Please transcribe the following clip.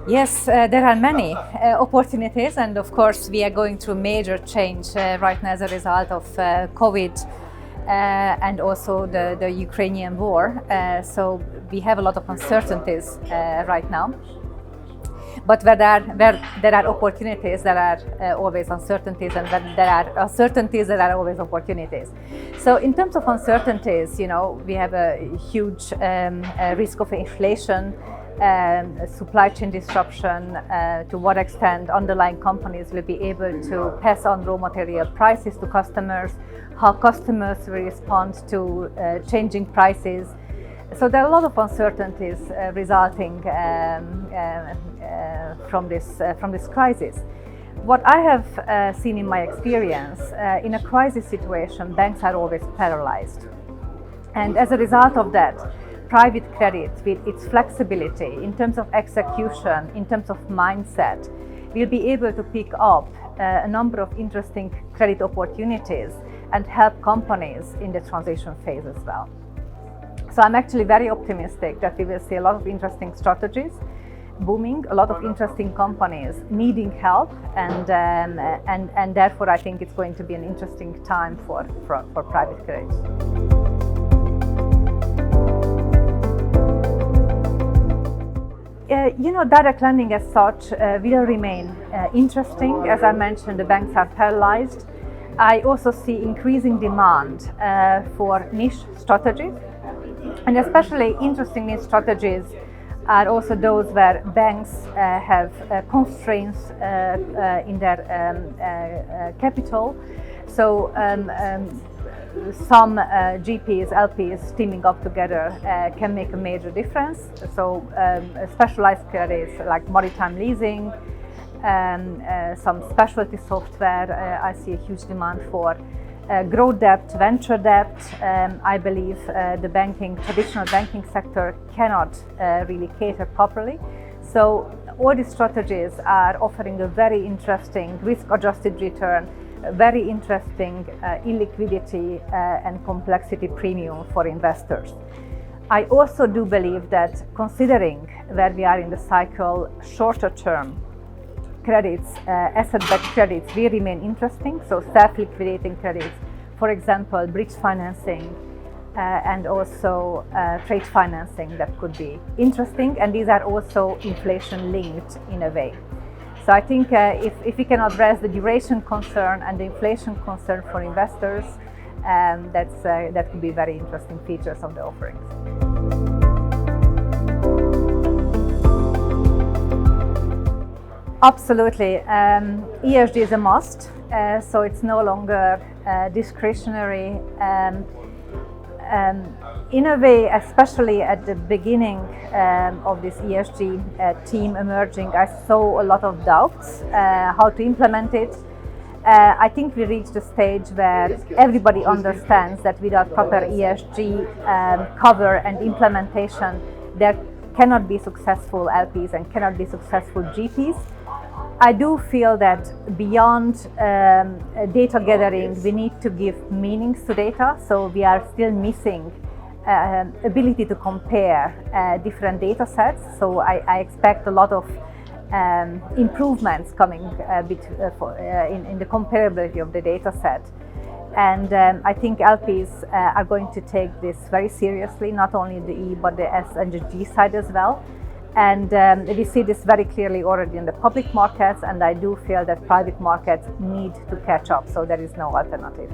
Yes, there are many opportunities, and of course, we are going through major change right now as a result of COVID and also the Ukrainian war. So we have a lot of uncertainties right now. But where there are opportunities, there are always uncertainties, and when there are uncertainties, there are always opportunities. So in terms of uncertainties, we have a huge risk of inflation, supply chain disruption, to what extent underlying companies will be able to pass on raw material prices to customers, how customers will respond to changing prices. So there are a lot of uncertainties resulting from this crisis. What I have seen in my experience, in a crisis situation, banks are always paralyzed. And as a result of that, private credit, with its flexibility in terms of execution, in terms of mindset, will be able to pick up a number of interesting credit opportunities and help companies in the transition phase as well. So I'm actually very optimistic that we will see a lot of interesting strategies booming, a lot of interesting companies needing help, and therefore I think it's going to be an interesting time for private credit. Direct lending as such will remain interesting. As I mentioned, the banks are paralyzed. I also see increasing demand for niche strategies, and especially interesting niche strategies are also those where banks have constraints in their capital. So some GPs, LPs teaming up together can make a major difference. So specialized credits like maritime leasing, some specialty software I see a huge demand for. Growth debt, venture debt, I believe the traditional banking sector cannot really cater properly. So all these strategies are offering a very interesting risk-adjusted return, a very interesting illiquidity and complexity premium for investors. I also do believe that, considering where we are in the cycle, shorter term credits, asset-backed credits will remain interesting. So self-liquidating credits, for example, bridge financing and also trade financing, that could be interesting. And these are also inflation linked in a way. So I think if we can address the duration concern and the inflation concern for investors, that could be very interesting features of the offerings. Absolutely. ESG is a must, so it's no longer discretionary. In a way, especially at the beginning of this ESG team emerging, I saw a lot of doubts how to implement it. I think we reached a stage where everybody understands that without proper ESG cover and implementation, there cannot be successful LPs and cannot be successful GPs. I do feel that beyond data gathering, we need to give meanings to data. So we are still missing ability to compare different data sets. So I expect a lot of improvements coming in the comparability of the data set. And I think LPs are going to take this very seriously, not only the E, but the S and the G side as well. And we see this very clearly already in the public markets, and I do feel that private markets need to catch up, so there is no alternative.